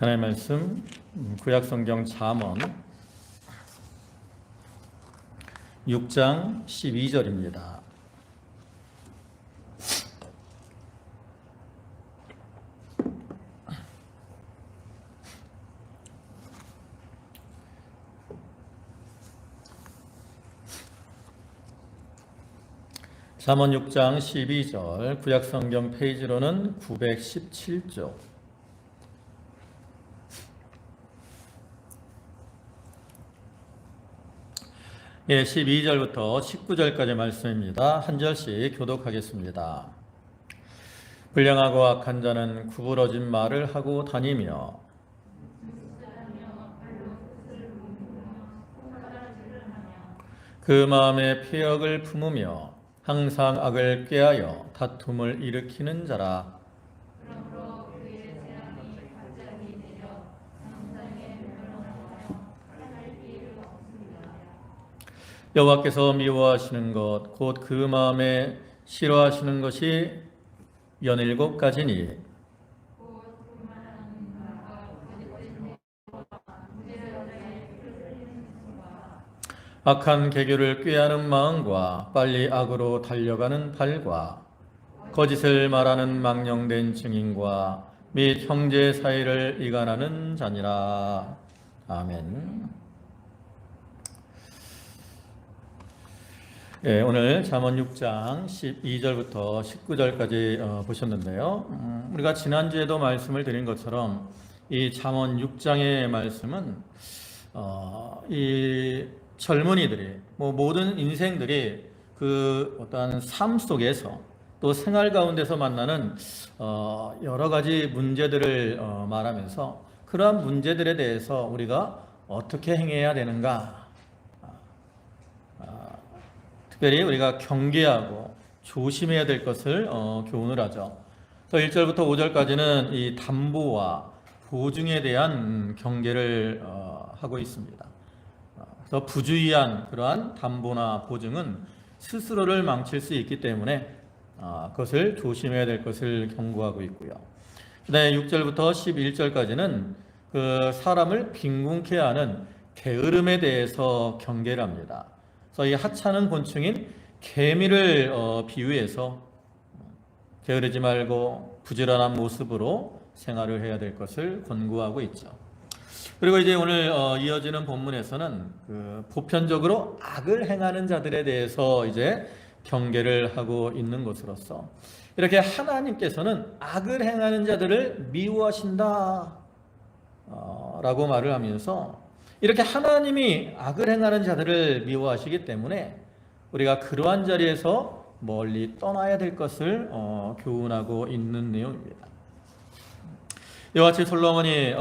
하나님의 말씀 구약성경 잠언 6장 12절입니다. 잠언 6장 12절 구약성경 페이지로는 917쪽. 예, 12절부터 19절까지 말씀입니다. 한 절씩 교독하겠습니다. 불량하고 악한 자는 구부러진 말을 하고 다니며 그 마음에 폐역을 품으며 항상 악을 꾀하여 다툼을 일으키는 자라. 여호와께서 미워하시는 것 곧 그 마음에 싫어하시는 것이 17가지니 악한 계교를 꾀하는 마음과 빨리 악으로 달려가는 발과 거짓을 말하는 망령된 증인과 및 형제 사이를 이간하는 자니라. 아멘. 예, 오늘 잠언 6장 12절부터 19절까지 보셨는데요. 우리가 지난주에도 말씀을 드린 것처럼 이 잠언 6장의 말씀은 이 젊은이들이 모든 인생들이 그 어떠한 삶 속에서 또 생활 가운데서 만나는 여러 가지 문제들을 말하면서 그러한 문제들에 대해서 우리가 어떻게 행해야 되는가, 특별히 우리가 경계하고 조심해야 될 것을 교훈을 하죠. 그래서 1절부터 5절까지는 이 담보와 보증에 대한 경계를 하고 있습니다. 그래서 부주의한 그러한 담보나 보증은 스스로를 망칠 수 있기 때문에 그것을 조심해야 될 것을 경고하고 있고요. 그다음에 6절부터 11절까지는 그 사람을 빈궁케 하는 게으름에 대해서 경계를 합니다. 그래서 이 하찮은 곤충인 개미를 비유해서 게으르지 말고 부지런한 모습으로 생활을 해야 될 것을 권고하고 있죠. 그리고 이제 오늘 이어지는 본문에서는 그 보편적으로 악을 행하는 자들에 대해서 이제 경계를 하고 있는 것으로서 이렇게 하나님께서는 악을 행하는 자들을 미워하신다 라고 말을 하면서 이렇게 하나님이 악을 행하는 자들을 미워하시기 때문에 우리가 그러한 자리에서 멀리 떠나야 될 것을 교훈하고 있는 내용입니다. 이와 같이 솔로몬이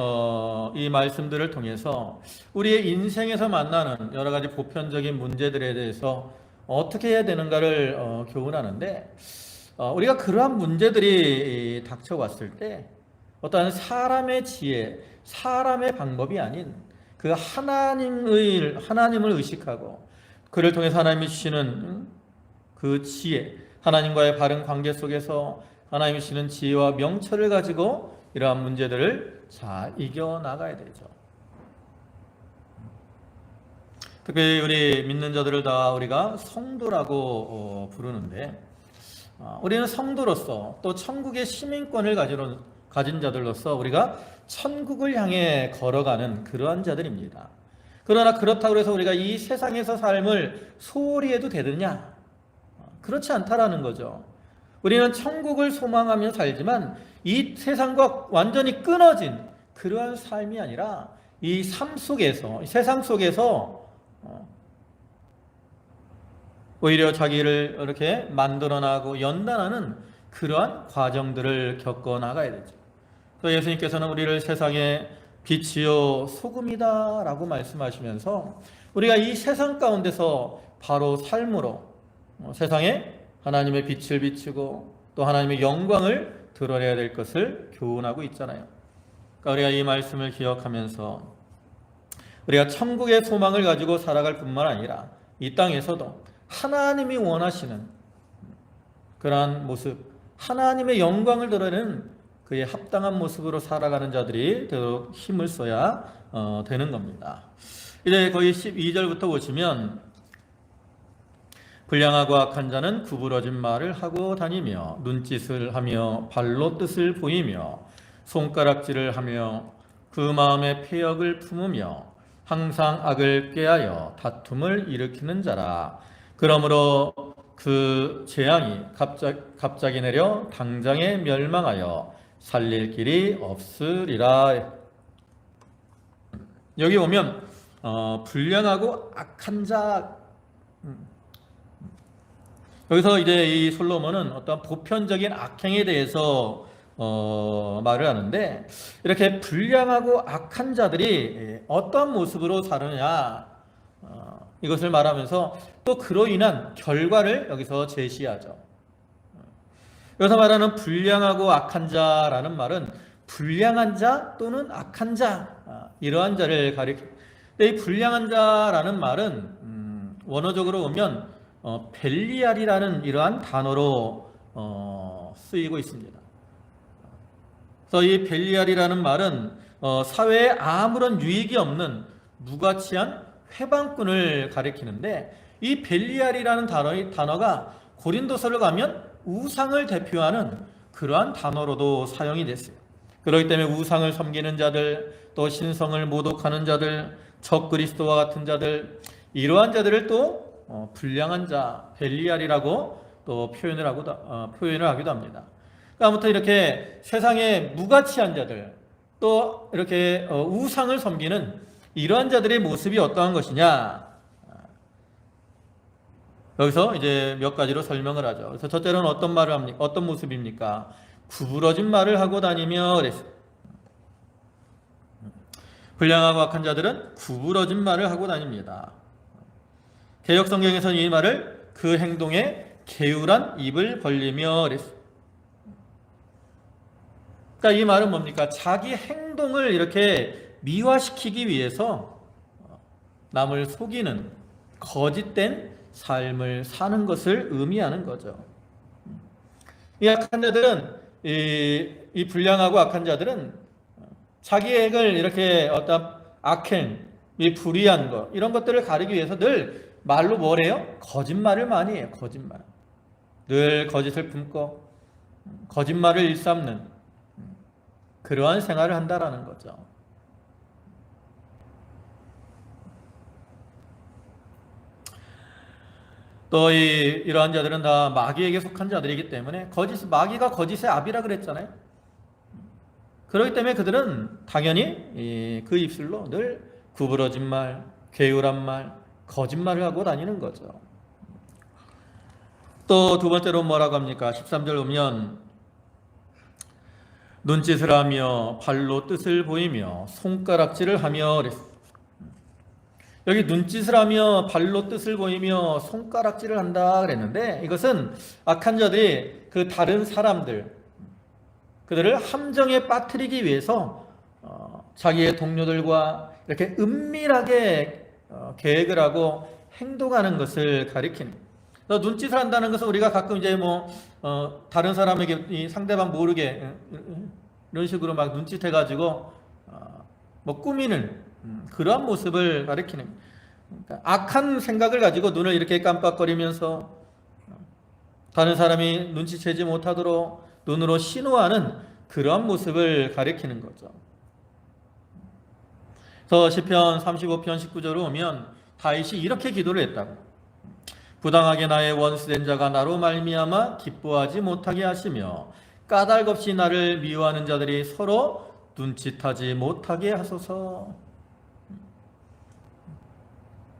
이 말씀들을 통해서 우리의 인생에서 만나는 여러 가지 보편적인 문제들에 대해서 어떻게 해야 되는가를 교훈하는데, 우리가 그러한 문제들이 닥쳐왔을 때 어떠한 사람의 지혜, 사람의 방법이 아닌 그 하나님을 의식하고 그를 통해서 하나님이 주시는 그 지혜, 하나님과의 바른 관계 속에서 하나님이 주시는 지혜와 명철을 가지고 이러한 문제들을 잘 이겨나가야 되죠. 특별히 우리 믿는 자들을 다 우리가 성도라고 부르는데, 우리는 성도로서 또 천국의 시민권을 가진 자들로서 우리가 천국을 향해 걸어가는 그러한 자들입니다. 그러나 그렇다고 해서 우리가 이 세상에서 삶을 소홀히 해도 되느냐? 그렇지 않다라는 거죠. 우리는 천국을 소망하며 살지만 이 세상과 완전히 끊어진 그러한 삶이 아니라 이 삶 속에서, 이 세상 속에서 오히려 자기를 이렇게 만들어나고 연단하는 그러한 과정들을 겪어나가야 되죠. 또 예수님께서는 우리를 세상의 빛이요 소금이다 라고 말씀하시면서 우리가 이 세상 가운데서 바로 삶으로 세상에 하나님의 빛을 비추고 또 하나님의 영광을 드러내야 될 것을 교훈하고 있잖아요. 그러니까 우리가 이 말씀을 기억하면서 우리가 천국의 소망을 가지고 살아갈 뿐만 아니라 이 땅에서도 하나님이 원하시는 그러한 모습, 하나님의 영광을 드러내는 그에 합당한 모습으로 살아가는 자들이 되도록 힘을 써야 되는 겁니다. 이제 거의 12절부터 보시면 불량하고 악한 자는 구부러진 말을 하고 다니며 눈짓을 하며 발로 뜻을 보이며 손가락질을 하며 그 마음에 패역을 품으며 항상 악을 꾀하여 다툼을 일으키는 자라. 그러므로 그 재앙이 갑자기 내려 당장에 멸망하여 살릴 길이 없으리라. 여기 보면 불량하고 악한 자, 여기서 이제 이 솔로몬은 어떤 보편적인 악행에 대해서 말을 하는데, 이렇게 불량하고 악한 자들이 어떤 모습으로 사느냐, 이것을 말하면서 또 그로 인한 결과를 여기서 제시하죠. 여기서 말하는 불량하고 악한 자라는 말은 불량한 자 또는 악한 자, 이러한 자를 가리킵니다. 이 불량한 자라는 말은 원어적으로 보면 벨리알이라는 이러한 단어로 쓰이고 있습니다. 그래서 이 벨리알이라는 말은 사회에 아무런 유익이 없는 무가치한 회방꾼을 가리키는데, 이 벨리알이라는 단어가 고린도서를 가면 우상을 대표하는 그러한 단어로도 사용이 됐어요. 그렇기 때문에 우상을 섬기는 자들, 또 신성을 모독하는 자들, 적그리스도와 같은 자들, 이러한 자들을 또 불량한 자, 벨리알이라고 또 표현을 하기도 합니다. 아무튼 이렇게 세상에 무가치한 자들, 또 이렇게 우상을 섬기는 이러한 자들의 모습이 어떠한 것이냐, 여기서 이제 몇 가지로 설명을 하죠. 그래서 첫째로는 어떤 말을 합니까? 어떤 모습입니까? 구부러진 말을 하고 다니며 그랬어요. 불량하고 악한 자들은 구부러진 말을 하고 다닙니다. 개역 성경에서는 이 말을 그 행동에 게으란 입을 벌리며 그랬어요. 그러니까 이 말은 뭡니까? 자기 행동을 이렇게 미화시키기 위해서 남을 속이는 거짓된 삶을 사는 것을 의미하는 거죠. 이 악한 자들은, 이 불량하고 악한 자들은 자기를 이렇게 어떤 악행, 이 불의한 것, 이런 것들을 가리기 위해서 늘 말로 뭐래요? 거짓말을 많이 해요. 거짓말. 늘 거짓을 품고 거짓말을 일삼는 그러한 생활을 한다라는 거죠. 또 이러한 자들은 다 마귀에게 속한 자들이기 때문에 마귀가 거짓의 압이라 그랬잖아요. 그렇기 때문에 그들은 당연히 그 입술로 늘 구부러진 말, 게으란 말, 거짓말을 하고 다니는 거죠. 또 두 번째로 뭐라고 합니까? 13절 보면 눈짓을 하며 발로 뜻을 보이며 손가락질을 하며 그랬어요. 여기 눈짓을 하며 발로 뜻을 보이며 손가락질을 한다 그랬는데, 이것은 악한 자들이 그 다른 사람들, 그들을 함정에 빠뜨리기 위해서 자기의 동료들과 이렇게 은밀하게 계획을 하고 행동하는 것을 가리키는. 눈짓을 한다는 것은 우리가 가끔 이제 다른 사람에게 이 상대방 모르게 이런 식으로 막 눈짓해가지고 꾸미는 그러한 모습을 가리키는. 그러니까 악한 생각을 가지고 눈을 이렇게 깜빡거리면서 다른 사람이 눈치채지 못하도록 눈으로 신호하는 그러한 모습을 가리키는 거죠. 그래서 시편 35편 19절을 보면 다윗이 이렇게 기도를 했다고. 부당하게 나의 원수된 자가 나로 말미암아 기뻐하지 못하게 하시며 까닭없이 나를 미워하는 자들이 서로 눈짓하지 못하게 하소서.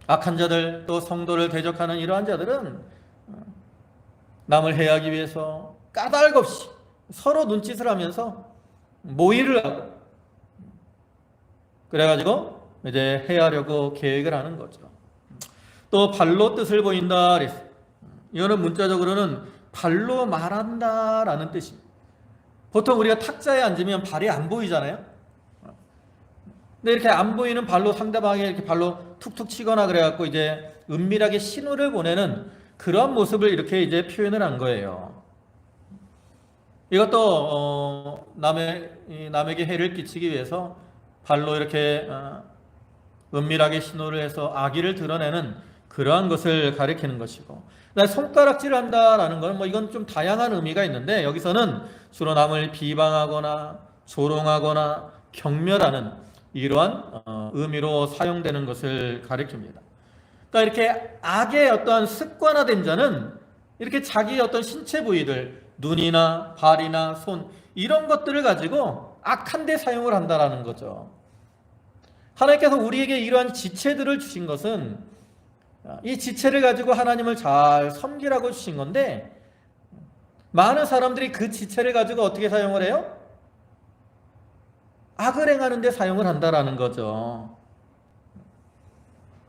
악한 자들, 또 성도를 대적하는 이러한 자들은 남을 해하기 위해서 까닭없이 서로 눈짓을 하면서 모의를 하고, 그래가지고 이제 해하려고 계획을 하는 거죠. 또 발로 뜻을 보인다 그랬어요. 이거는 문자적으로는 발로 말한다라는 뜻입니다. 보통 우리가 탁자에 앉으면 발이 안 보이잖아요. 근데 이렇게 안 보이는 발로 상대방에게 이렇게 발로 툭툭 치거나 그래갖고 이제 은밀하게 신호를 보내는 그러한 모습을 이렇게 이제 표현을 한 거예요. 이것도 남에게 해를 끼치기 위해서 발로 이렇게 은밀하게 신호를 해서 악의를 드러내는 그러한 것을 가리키는 것이고, 손가락질을 한다라는 건 이건 좀 다양한 의미가 있는데, 여기서는 주로 남을 비방하거나 조롱하거나 경멸하는 이러한 의미로 사용되는 것을 가리킵니다. 그러니까 이렇게 악의 어떠한 습관화된 자는 이렇게 자기의 어떤 신체 부위들, 눈이나 발이나 손, 이런 것들을 가지고 악한 데 사용을 한다라는 거죠. 하나님께서 우리에게 이러한 지체들을 주신 것은 이 지체를 가지고 하나님을 잘 섬기라고 주신 건데, 많은 사람들이 그 지체를 가지고 어떻게 사용을 해요? 악을 행하는 데 사용을 한다라는 거죠.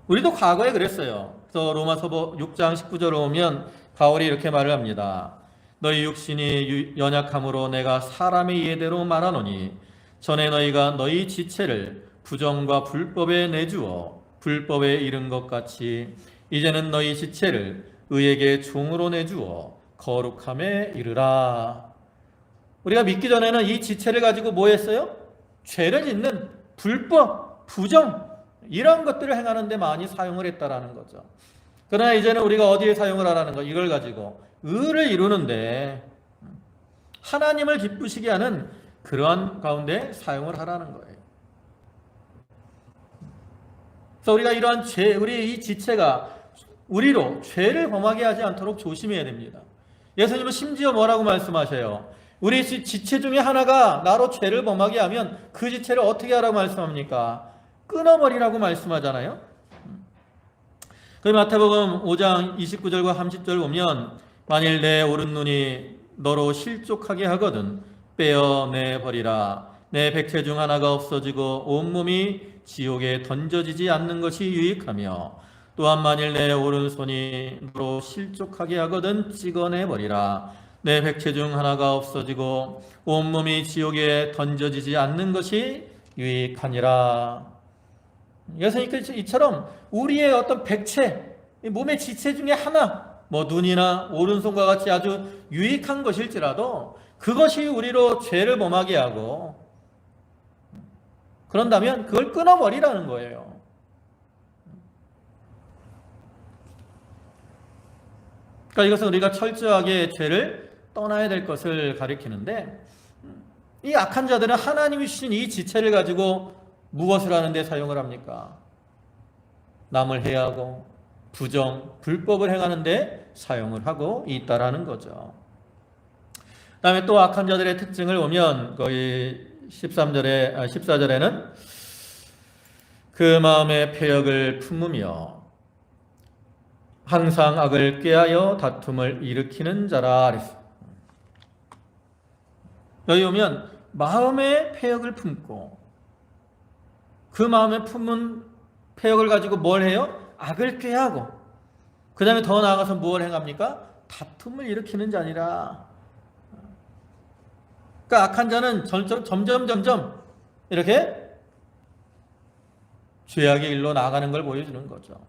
우리도 과거에 그랬어요. 그래서 로마서 6장 19절에 오면 바울이 이렇게 말을 합니다. 너희 육신이 연약함으로 내가 사람의 예대로 말하노니 전에 너희가 너희 지체를 부정과 불법에 내주어 불법에 이른 것 같이 이제는 너희 지체를 의에게 종으로 내주어 거룩함에 이르라. 우리가 믿기 전에는 이 지체를 가지고 뭐 했어요? 죄를 짓는 불법, 부정, 이런 것들을 행하는 데 많이 사용을 했다라는 거죠. 그러나 이제는 우리가 어디에 사용을 하라는 거? 이걸 가지고 의를 이루는데 하나님을 기쁘시게 하는 그러한 가운데 사용을 하라는 거예요. 그래서 우리가 이러한 우리 이 지체가 우리로 죄를 범하게 하지 않도록 조심해야 됩니다. 예수님은 심지어 뭐라고 말씀하셔요? 우리 지체 중에 하나가 나로 죄를 범하게 하면 그 지체를 어떻게 하라고 말씀합니까? 끊어버리라고 말씀하잖아요. 그 마태복음 5장 29절과 30절 보면 만일 내 오른눈이 너로 실족하게 하거든 빼어내버리라. 내 백체 중 하나가 없어지고 온몸이 지옥에 던져지지 않는 것이 유익하며 또한 만일 내 오른손이 너로 실족하게 하거든 찍어내버리라. 내 백체 중 하나가 없어지고 온몸이 지옥에 던져지지 않는 것이 유익하니라. 예수님께서 이처럼 우리의 어떤 백체, 몸의 지체 중에 하나, 눈이나 오른손과 같이 아주 유익한 것일지라도 그것이 우리로 죄를 범하게 하고 그런다면 그걸 끊어버리라는 거예요. 그러니까 이것은 우리가 철저하게 죄를 떠나야 될 것을 가리키는데, 이 악한 자들은 하나님이 주신 이 지체를 가지고 무엇을 하는데 사용을 합니까? 남을 해하고 부정, 불법을 행하는데 사용을 하고 있다라는 거죠. 그 다음에 또 악한 자들의 특징을 보면 거의 14절에는 그 마음의 패역을 품으며 항상 악을 꾀하여 다툼을 일으키는 자라 그랬어요. 여기 보면 마음의 패역을 품고 그 마음에 품은 패역을 가지고 뭘 해요? 악을 꾀하고 그 다음에 더 나아가서 무엇을 행합니까? 다툼을 일으키는 자니라. 그러니까 악한 자는 점점 이렇게 죄악의 일로 나가는 걸 보여주는 거죠.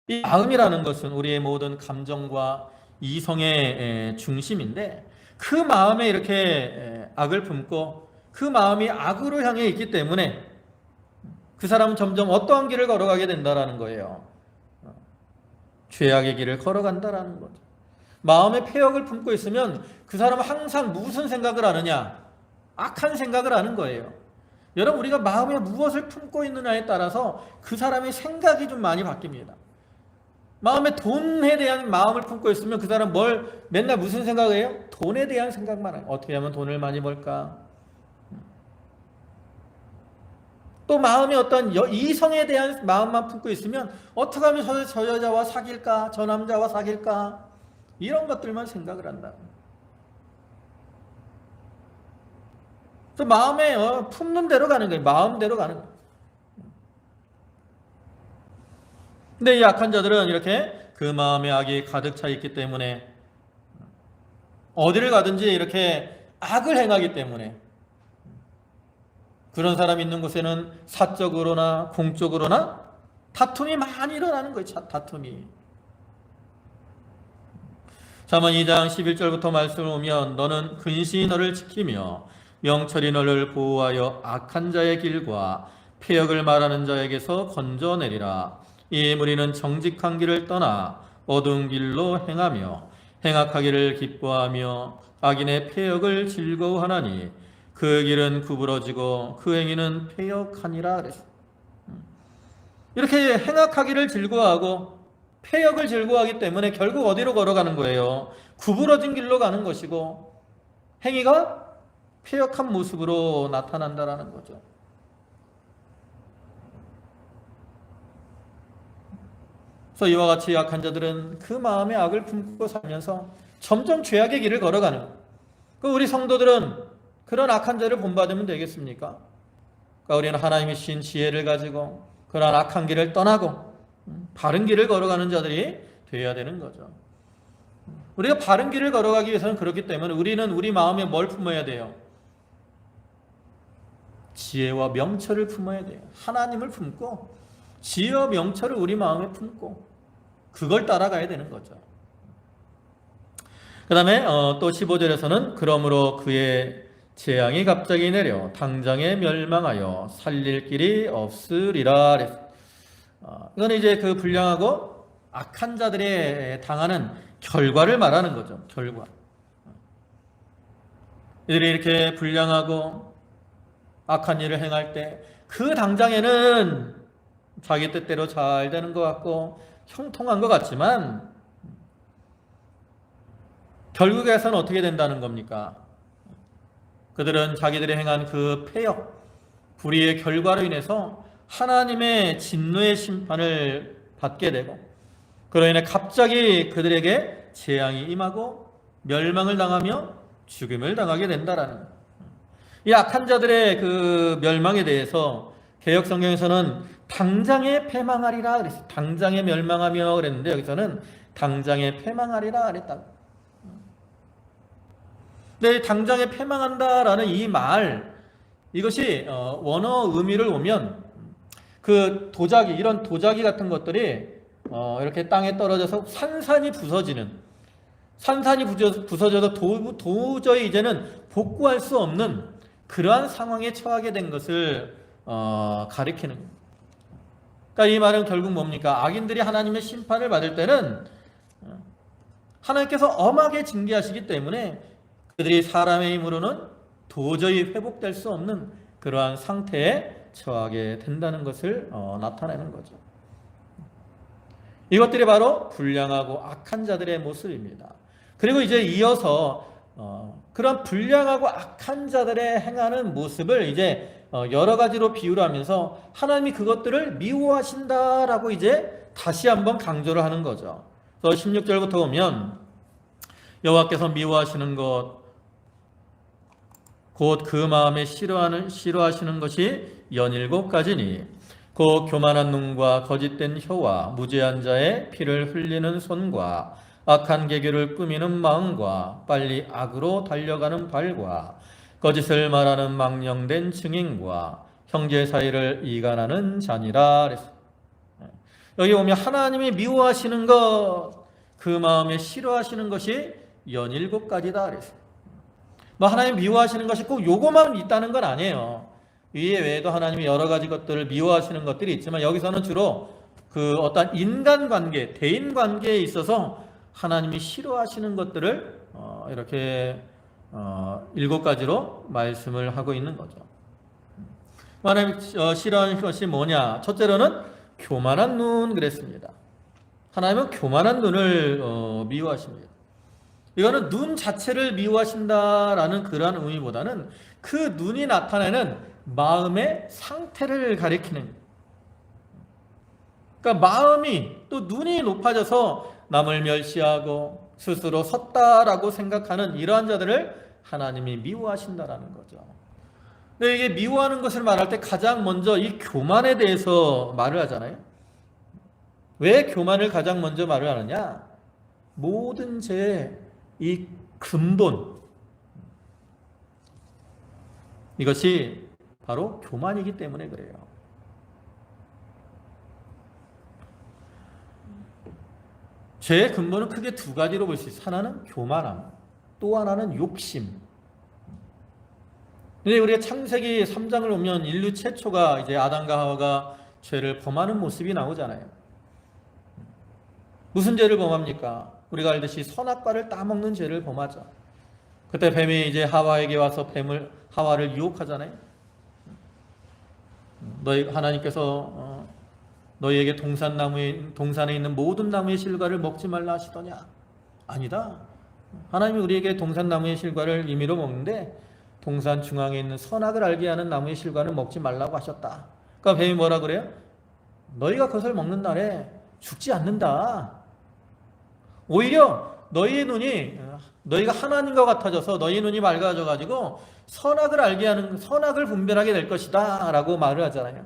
이 마음이라는 것은 우리의 모든 감정과 이성의 중심인데 그 마음에 이렇게 악을 품고 그 마음이 악으로 향해 있기 때문에 그 사람은 점점 어떠한 길을 걸어가게 된다라는 거예요. 죄악의 길을 걸어간다라는 거죠. 마음에 패역을 품고 있으면 그 사람은 항상 무슨 생각을 하느냐? 악한 생각을 하는 거예요. 여러분, 우리가 마음에 무엇을 품고 있느냐에 따라서 그 사람의 생각이 좀 많이 바뀝니다. 마음에 돈에 대한 마음을 품고 있으면 그 사람 맨날 무슨 생각을 해요? 돈에 대한 생각만 해요. 어떻게 하면 돈을 많이 벌까? 또 마음에 어떤 이성에 대한 마음만 품고 있으면 어떻게 하면 저 여자와 사귈까? 저 남자와 사귈까? 이런 것들만 생각을 한다. 그래서 마음에 품는 대로 가는 거예요. 마음대로 가는 거예요. 근데 이 악한 자들은 이렇게 그 마음에 악이 가득 차 있기 때문에 어디를 가든지 이렇게 악을 행하기 때문에 그런 사람이 있는 곳에는 사적으로나 공적으로나 다툼이 많이 일어나는 거예요. 다툼이. 잠언 2장 11절부터 말씀을 보면 너는 근신이 너를 지키며 명철이 너를 보호하여 악한 자의 길과 폐역을 말하는 자에게서 건져내리라. 이 무리는 정직한 길을 떠나 어두운 길로 행하며 행악하기를 기뻐하며 악인의 폐역을 즐거워하나니 그 길은 구부러지고 그 행위는 폐역하니라 그랬어요. 이렇게 행악하기를 즐거워하고 폐역을 즐거워하기 때문에 결국 어디로 걸어가는 거예요? 구부러진 길로 가는 것이고 행위가 폐역한 모습으로 나타난다라는 거죠. 그래서 이와 같이 악한 자들은 그 마음의 악을 품고 살면서 점점 죄악의 길을 걸어가는 거예요. 우리 성도들은 그런 악한 자를 본받으면 되겠습니까? 그러니까 우리는 하나님이 주신 지혜를 가지고 그런 악한 길을 떠나고 바른 길을 걸어가는 자들이 되어야 되는 거죠. 우리가 바른 길을 걸어가기 위해서는 그렇기 때문에 우리는 우리 마음에 뭘 품어야 돼요? 지혜와 명철을 품어야 돼요. 하나님을 품고 지혜와 명철을 우리 마음에 품고 그걸 따라가야 되는 거죠. 그 다음에 또 15절에서는 그러므로 그의 재앙이 갑자기 내려 당장에 멸망하여 살릴 길이 없으리라. 이건 이제 그 불량하고 악한 자들이 당하는 결과를 말하는 거죠. 결과. 이들이 이렇게 불량하고 악한 일을 행할 때 그 당장에는 자기 뜻대로 잘 되는 것 같고 형통한 것 같지만 결국에서는 어떻게 된다는 겁니까? 그들은 자기들이 행한 그 폐역, 불의의 결과로 인해서 하나님의 진노의 심판을 받게 되고 그로 인해 갑자기 그들에게 재앙이 임하고 멸망을 당하며 죽임을 당하게 된다라는 거예요. 이 악한 자들의 그 멸망에 대해서 개역 성경에서는 당장에 패망하리라 그랬어요. 당장에 멸망하며 그랬는데 여기서는 당장에 패망하리라 그랬다. 근데 당장에 패망한다라는 이 말, 이것이 원어 의미를 보면 그 도자기, 이런 도자기 같은 것들이 이렇게 땅에 떨어져서 산산이 부서져서 도저히 이제는 복구할 수 없는 그러한 상황에 처하게 된 것을 가리키는 겁니다. 그러니까 이 말은 결국 뭡니까? 악인들이 하나님의 심판을 받을 때는 하나님께서 엄하게 징계하시기 때문에 그들이 사람의 힘으로는 도저히 회복될 수 없는 그러한 상태에 처하게 된다는 것을 나타내는 거죠. 이것들이 바로 불량하고 악한 자들의 모습입니다. 그리고 이제 이어서 그런 불량하고 악한 자들의 행하는 모습을 이제 여러 가지로 비유를 하면서 하나님이 그것들을 미워하신다라고 이제 다시 한번 강조를 하는 거죠. 그래서 16절부터 보면 여호와께서 미워하시는 것 곧 그 마음에 싫어하시는 것이 17가지니 곧 교만한 눈과 거짓된 혀와 무죄한 자의 피를 흘리는 손과 악한 계교를 꾸미는 마음과 빨리 악으로 달려가는 발과 거짓을 말하는 망령된 증인과 형제 사이를 이간하는 자니라 그랬어요. 여기 보면 하나님이 미워하시는 것, 그 마음에 싫어하시는 것이 17가지다 그랬어요. 하나님 미워하시는 것이 꼭 요거만 있다는 건 아니에요. 위에 외에도 하나님이 여러 가지 것들을 미워하시는 것들이 있지만 여기서는 주로 그 어떤 인간관계, 대인관계에 있어서 하나님이 싫어하시는 것들을 이렇게 7가지로 말씀을 하고 있는 거죠. 하나님이 싫어하는 것이 뭐냐? 첫째로는 교만한 눈 그랬습니다. 하나님은 교만한 눈을 미워하십니다. 이거는 눈 자체를 미워하신다라는 그러한 의미보다는 그 눈이 나타내는 마음의 상태를 가리키는, 그러니까 마음이 또 눈이 높아져서 남을 멸시하고 스스로 섰다라고 생각하는 이러한 자들을 하나님이 미워하신다라는 거죠. 근데 이게 미워하는 것을 말할 때 가장 먼저 이 교만에 대해서 말을 하잖아요. 왜 교만을 가장 먼저 말을 하느냐? 모든 죄의 이 근본, 이것이 바로 교만이기 때문에 그래요. 죄의 근본은 크게 두 가지로 볼 수 있어요. 하나는 교만함, 또 하나는 욕심. 근데 우리가 창세기 3장을 보면 인류 최초가 이제 아담과 하와가 죄를 범하는 모습이 나오잖아요. 무슨 죄를 범합니까? 우리가 알듯이 선악과를 따먹는 죄를 범하죠. 그때 뱀이 이제 하와에게 와서 하와를 유혹하잖아요. 하나님께서 너희에게 동산에 있는 모든 나무의 실과를 먹지 말라 하시더냐? 아니다. 하나님이 우리에게 동산나무의 실과를 임의로 먹는데 동산 중앙에 있는 선악을 알게 하는 나무의 실과는 먹지 말라고 하셨다. 그러니까 뱀이 뭐라 그래요? 너희가 그것을 먹는 날에 죽지 않는다. 오히려 너희의 눈이 너희가 하나님과 같아져서 너희의 눈이 맑아져 가지고 선악을 알게 하는 선악을 분별하게 될 것이다 라고 말을 하잖아요.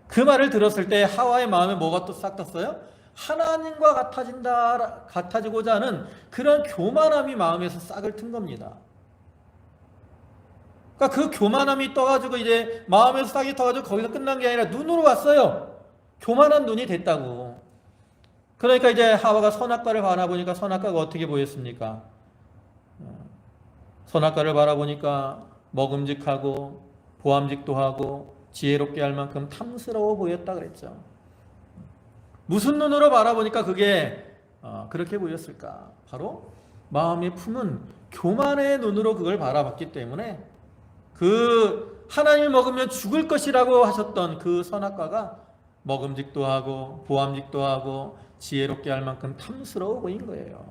그 말을 들었을 때 하와의 마음에 뭐가 또 싹 떴어요? 하나님과 같아지고자 하는 그런 교만함이 마음에서 싹을 튼 겁니다. 그러니까 그 교만함이 떠가지고 이제 마음에서 싹이 떠가지고 거기서 끝난 게 아니라 눈으로 왔어요. 교만한 눈이 됐다고. 그러니까 이제 하와가 선악과를 바라보니까 선악과가 어떻게 보였습니까? 선악과를 바라보니까 먹음직하고 보암직도 하고 지혜롭게 할 만큼 탐스러워 보였다 그랬죠. 무슨 눈으로 바라보니까 그게 그렇게 보였을까? 바로 마음의 품은 교만의 눈으로 그걸 바라봤기 때문에 그 하나님이 먹으면 죽을 것이라고 하셨던 그 선악과가 먹음직도 하고 보암직도 하고 지혜롭게 할 만큼 탐스러워 보인 거예요.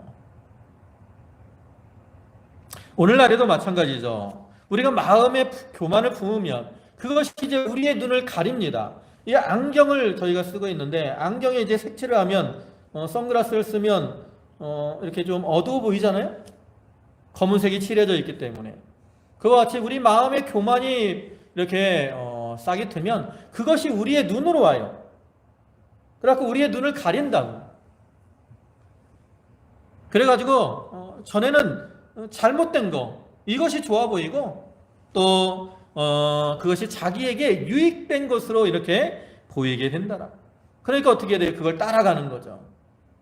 오늘날에도 마찬가지죠. 우리가 마음의 교만을 품으면 그것이 이제 우리의 눈을 가립니다. 이 안경을 저희가 쓰고 있는데 안경에 이제 색칠을 하면 선글라스를 쓰면 이렇게 좀 어두워 보이잖아요. 검은색이 칠해져 있기 때문에. 그와 같이 우리 마음의 교만이 이렇게 싹이 트면 그것이 우리의 눈으로 와요. 그래갖고 우리의 눈을 가린다고. 그래가지고 전에는 잘못된 거 이것이 좋아 보이고 또 그것이 자기에게 유익된 것으로 이렇게 보이게 된다. 그러니까 어떻게 돼요? 그걸 따라가는 거죠.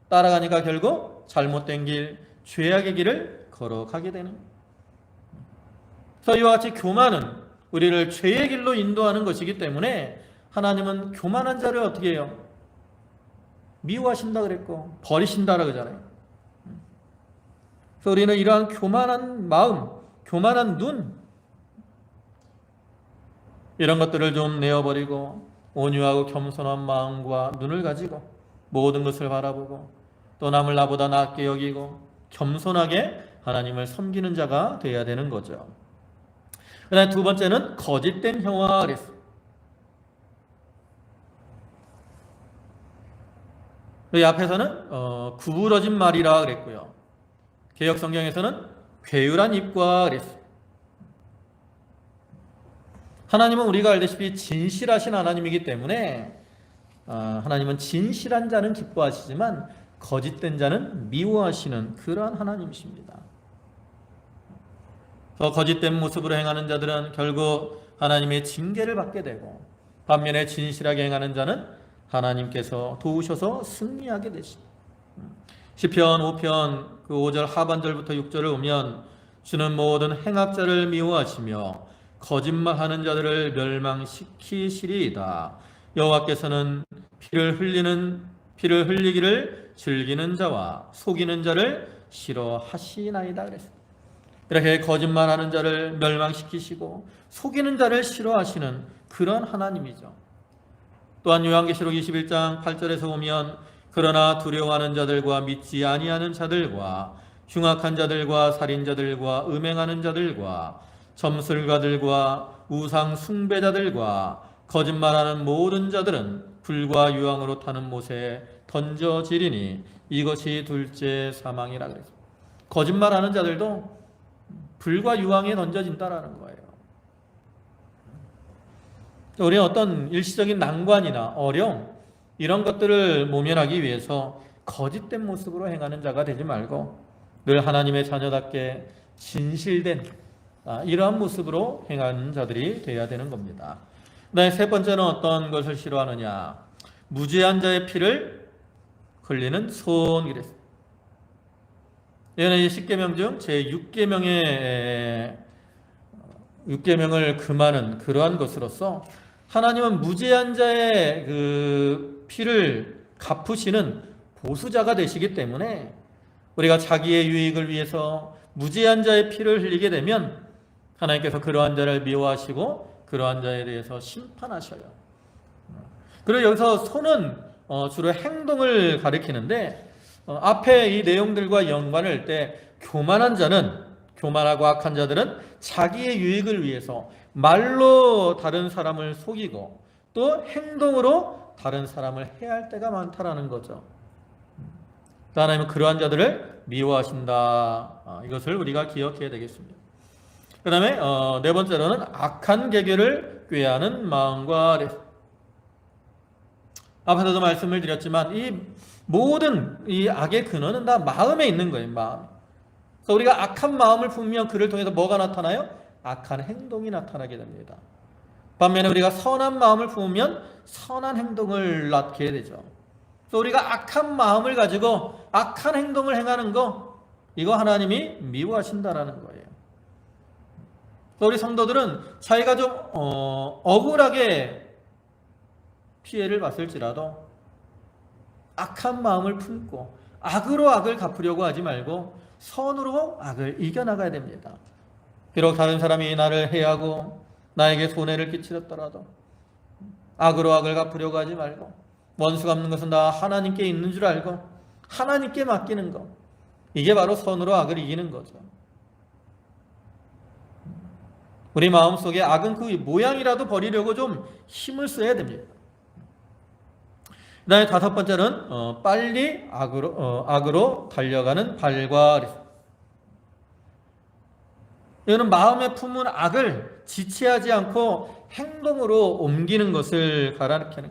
따라가니까 결국 잘못된 길, 죄악의 길을 걸어가게 되는. 그래서 이와 같이 교만은 우리를 죄의 길로 인도하는 것이기 때문에 하나님은 교만한 자를 어떻게 해요? 미워하신다 그랬고 버리신다 그러잖아요. 그래서 우리는 이러한 교만한 마음, 교만한 눈 이런 것들을 좀 내어버리고 온유하고 겸손한 마음과 눈을 가지고 모든 것을 바라보고 또 남을 나보다 낫게 여기고 겸손하게 하나님을 섬기는 자가 되어야 되는 거죠. 그다음에 두 번째는 거짓된 혀와 그랬어요. 이 앞에서는 구부러진 말이라 그랬고요. 개역 성경에서는 괴율한 입과 그랬어요. 하나님은 우리가 알다시피 진실하신 하나님이기 때문에 하나님은 진실한 자는 기뻐하시지만 거짓된 자는 미워하시는 그러한 하나님이십니다. 거짓된 모습으로 행하는 자들은 결국 하나님의 징계를 받게 되고 반면에 진실하게 행하는 자는 하나님께서 도우셔서 승리하게 되십니다. 시편 5편 그 5절 하반절부터 6절을 보면 주는 모든 행악자를 미워하시며 거짓말하는 자들을 멸망시키시리이다. 여호와께서는 피를 흘리기를 즐기는 자와 속이는 자를 싫어하시나이다 그랬습니다. 이렇게 거짓말하는 자를 멸망시키시고 속이는 자를 싫어하시는 그런 하나님이죠. 또한 요한계시록 21장 8절에서 보면 그러나 두려워하는 자들과 믿지 아니하는 자들과 흉악한 자들과 살인자들과 음행하는 자들과 점술가들과 우상 숭배자들과 거짓말하는 모든 자들은 불과 유황으로 타는 못에 던져지리니 이것이 둘째 사망이라 그랬습니다. 거짓말하는 자들도 불과 유황에 던져진다라는 거예요. 우리는 어떤 일시적인 난관이나 어려움 이런 것들을 모면하기 위해서 거짓된 모습으로 행하는 자가 되지 말고 늘 하나님의 자녀답게 진실된 이러한 모습으로 행하는 자들이 되어야 되는 겁니다. 그다음에 세 번째는 어떤 것을 싫어하느냐? 무죄한 자의 피를 흘리는 손 그랬어요. 이거는 10계명 중 제6계명을 금하는 그러한 것으로서 하나님은 무죄한 자의 그 피를 갚으시는 보수자가 되시기 때문에 우리가 자기의 유익을 위해서 무죄한 자의 피를 흘리게 되면 하나님께서 그러한 자를 미워하시고 그러한 자에 대해서 심판하셔요. 그리고 여기서 손은 주로 행동을 가리키는데 앞에 이 내용들과 연관을 할 때 교만하고 악한 자들은 자기의 유익을 위해서 말로 다른 사람을 속이고 또 행동으로 다른 사람을 해할 때가 많다라는 거죠. 하나님은 그러한 자들을 미워하신다. 이것을 우리가 기억해야 되겠습니다. 그 다음에 네 번째로는 악한 계계를 꾀하는 마음과 앞에서도 말씀을 드렸지만 이 모든 이 악의 근원은 다 마음에 있는 거예요. 마음. 그래서 우리가 악한 마음을 품으면 그를 통해서 뭐가 나타나요? 악한 행동이 나타나게 됩니다. 반면에 우리가 선한 마음을 품으면 선한 행동을 낳게 되죠. 그래서 우리가 악한 마음을 가지고 악한 행동을 행하는 거, 이거 하나님이 미워하신다라는 거예요. 우리 성도들은 자기가 좀 억울하게 피해를 봤을지라도 악한 마음을 품고 악으로 악을 갚으려고 하지 말고 선으로 악을 이겨나가야 됩니다. 비록 다른 사람이 나를 해하고 나에게 손해를 끼치더라도 악으로 악을 갚으려고 하지 말고 원수 갚는 것은 다 하나님께 있는 줄 알고 하나님께 맡기는 것, 이게 바로 선으로 악을 이기는 거죠. 우리 마음속에 악은 그 모양이라도 버리려고 좀 힘을 써야 됩니다. 그 다음에 다섯 번째는 빨리 악으로 달려가는 발과 이거는 마음에 품은 악을 지체하지 않고 행동으로 옮기는 것을 가리키는.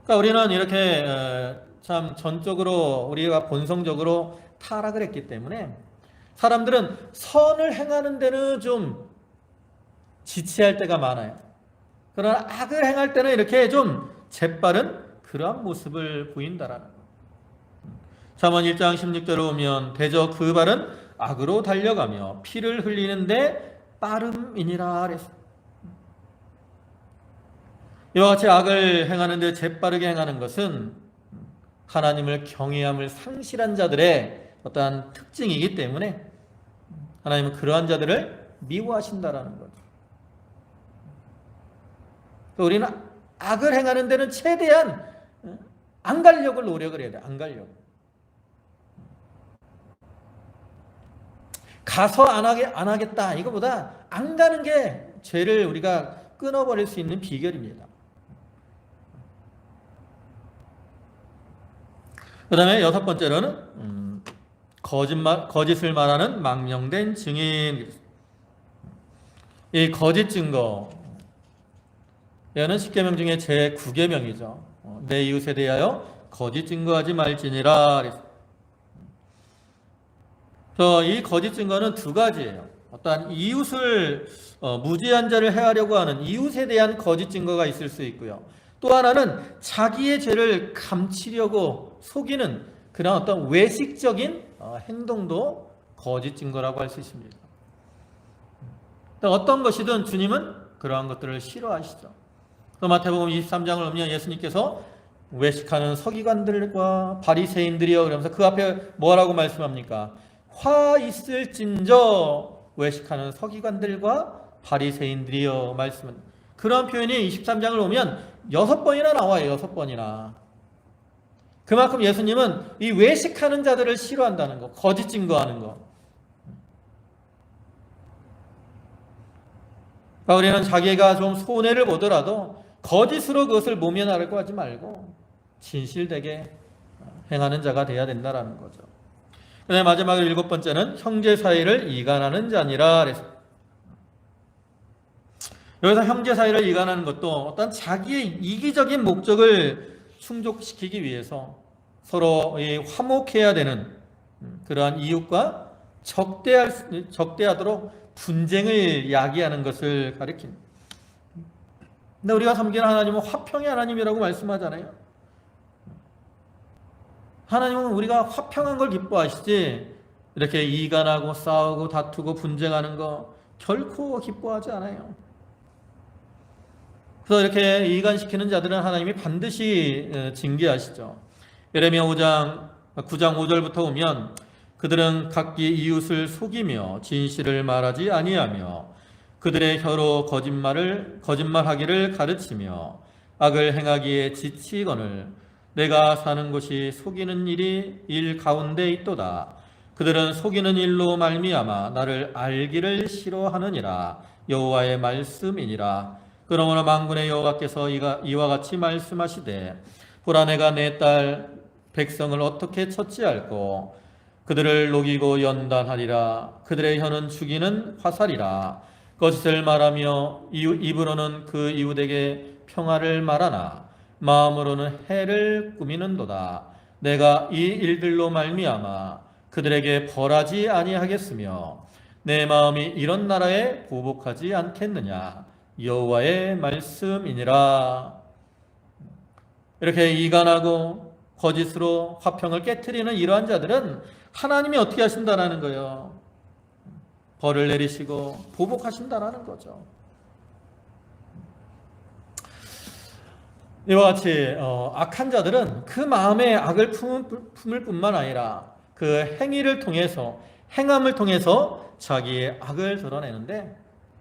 그러니까 우리는 이렇게 참 전적으로 우리가 본성적으로 타락을 했기 때문에 사람들은 선을 행하는 데는 좀 지체할 때가 많아요. 그러나 악을 행할 때는 이렇게 좀 재빠른 그러한 모습을 보인다라는 것. 잠언 1장 16절에 보면 대저 그 발은 악으로 달려가며 피를 흘리는데 빠름이니라 그랬어요. 이와 같이 악을 행하는데 재빠르게 행하는 것은 하나님을 경외함을 상실한 자들의 어떠한 특징이기 때문에 하나님은 그러한 자들을 미워하신다라는 거죠. 우리는 악을 행하는 데는 최대한 안 가려고 노력을 해야 돼. 안 가려고. 가서 안 하겠다. 이거보다 안 가는 게 죄를 우리가 끊어버릴 수 있는 비결입니다. 그 다음에 여섯 번째로는 거짓을 말하는 망령된 증인. 이 거짓 증거, 이거는 10계명 중에 제 9계명이죠. 내 이웃에 대하여 거짓 증거하지 말지니라. 이 거짓 증거는 두 가지예요. 어떠한 이웃을 무죄한 자를 해하려고 하는 이웃에 대한 거짓 증거가 있을 수 있고요. 또 하나는 자기의 죄를 감추려고 속이는 그런 어떤 외식적인 행동도 거짓 증거라고 할 수 있습니다. 어떤 것이든 주님은 그러한 것들을 싫어하시죠. 또 마태복음 23장을 보면 예수님께서 외식하는 서기관들과 바리새인들이여 그러면서 그 앞에 뭐라고 말씀합니까? 화 있을진저 외식하는 서기관들과 바리새인들이여 말씀은, 그런 표현이 23장을 보면 6번이나 나와요. 6번이나. 그만큼 예수님은 이 외식하는 자들을 싫어한다는 거, 거짓 증거하는 거. 그러니까 우리는 자기가 좀 손해를 보더라도 거짓으로 그것을 모면하려고 하지 말고 진실되게 행하는 자가 되어야 된다는 거죠. 그 다음에 마지막으로 7번째는 형제 사이를 이간하는 자니라 그랬습니다. 여기서 형제 사이를 이간하는 것도 어떤 자기의 이기적인 목적을 충족시키기 위해서 서로 화목해야 되는 그러한 이웃과 적대하도록 분쟁을 야기하는 것을 가리킵니다. 근데 우리가 섬기는 하나님은 화평의 하나님이라고 말씀하잖아요. 하나님은 우리가 화평한 걸 기뻐하시지 이렇게 이간하고 싸우고 다투고 분쟁하는 거 결코 기뻐하지 않아요. 그래서 이렇게 이간시키는 자들은 하나님이 반드시 징계하시죠. 예레미야 5장 9장 5절부터 오면 그들은 각기 이웃을 속이며 진실을 말하지 아니하며 그들의 혀로 거짓말하기를 가르치며 악을 행하기에 지치거늘 내가 사는 곳이 속이는 일이 일 가운데 있도다. 그들은 속이는 일로 말미암아 나를 알기를 싫어하느니라. 여호와의 말씀이니라. 그러므로 만군의 여호와께서 이와 같이 말씀하시되 보라 내가 내 딸 백성을 어떻게 처치할꼬 그들을 녹이고 연단하리라. 그들의 혀는 죽이는 화살이라. 거짓을 말하며 입으로는 그 이웃에게 평화를 말하나 마음으로는 해를 꾸미는도다. 내가 이 일들로 말미암아 그들에게 벌하지 아니하겠으며 내 마음이 이런 나라에 보복하지 않겠느냐. 여호와의 말씀이니라. 이렇게 이간하고 거짓으로 화평을 깨트리는 이러한 자들은 하나님이 어떻게 하신다라는 거예요. 벌을 내리시고 보복하신다라는 거죠. 이와 같이 악한 자들은 그 마음에 악을 품을 뿐만 아니라 그 행함을 통해서 자기의 악을 드러내는데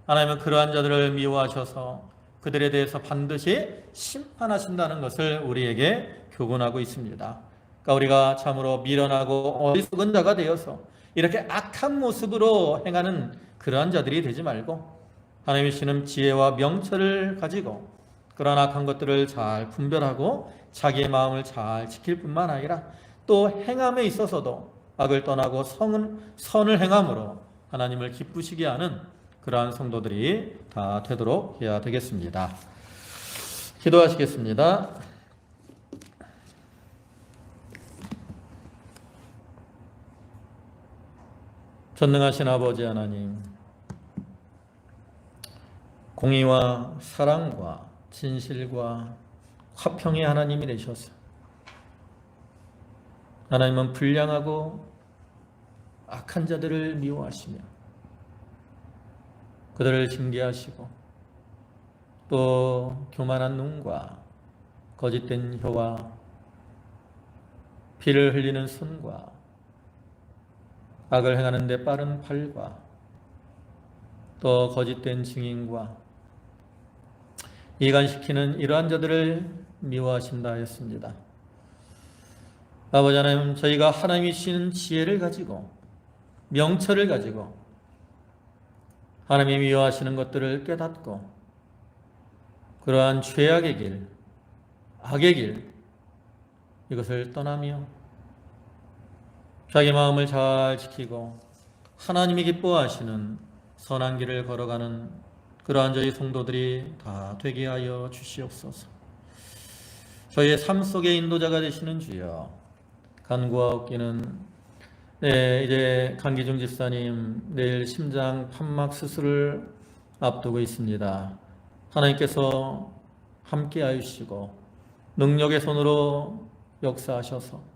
하나님은 그러한 자들을 미워하셔서 그들에 대해서 반드시 심판하신다는 것을 우리에게 교훈하고 있습니다. 그러니까 우리가 참으로 미련하고 어리석은 자가 되어서 이렇게 악한 모습으로 행하는 그러한 자들이 되지 말고 하나님이 주시는 지혜와 명철을 가지고 그런 악한 것들을 잘 분별하고 자기의 마음을 잘 지킬 뿐만 아니라 또 행함에 있어서도 악을 떠나고 선을 행함으로 하나님을 기쁘시게 하는 그러한 성도들이 다 되도록 해야 되겠습니다. 기도하시겠습니다. 전능하신 아버지 하나님, 공의와 사랑과 진실과 화평의 하나님이 되셔서 하나님은 불량하고 악한 자들을 미워하시며 그들을 징계하시고 또 교만한 눈과 거짓된 혀와 피를 흘리는 손과 악을 행하는 데 빠른 팔과 또 거짓된 증인과 이간시키는 이러한 자들을 미워하신다 하였습니다. 아버지 하나님, 저희가 하나님이 주시는 지혜를 가지고 명철을 가지고 하나님이 미워하시는 것들을 깨닫고 그러한 죄악의 길, 악의 길 이것을 떠나며 자기 마음을 잘 지키고 하나님이 기뻐하시는 선한 길을 걸어가는 그러한 저희 성도들이 다 되게 하여 주시옵소서. 저희의 삶 속의 인도자가 되시는 주여, 간구하옵기는 이제 강기중 집사님 내일 심장 판막 수술을 앞두고 있습니다. 하나님께서 함께 하시고 능력의 손으로 역사하셔서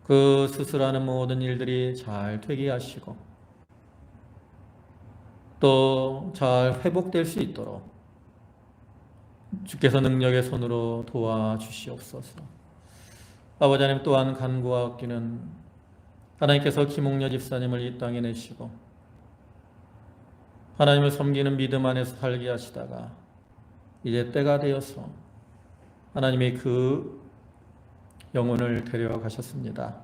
그 수술하는 모든 일들이 잘 되게 하시고 또 잘 회복될 수 있도록 주께서 능력의 손으로 도와주시옵소서. 아버지 하나님, 또한 간구하옵기는 하나님께서 김옥녀 집사님을 이 땅에 내시고 하나님을 섬기는 믿음 안에서 살게 하시다가 이제 때가 되어서 하나님의 그 영혼을 데려가셨습니다.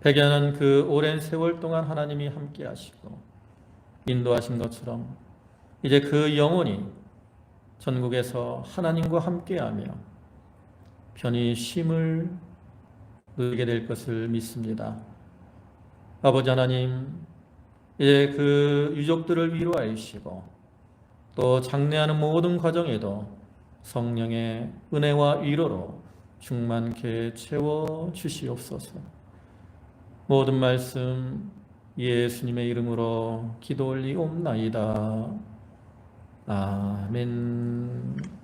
100여 년 그 오랜 세월 동안 하나님이 함께 하시고 인도하신 것처럼 이제 그 영혼이 전국에서 하나님과 함께하며 편히 쉼을 누리게 될 것을 믿습니다. 아버지 하나님, 이제 그 유족들을 위로하여 주시고 또 장례하는 모든 과정에도 성령의 은혜와 위로로 충만케 채워 주시옵소서. 모든 말씀 예수님의 이름으로 기도 올리옵나이다. 아멘.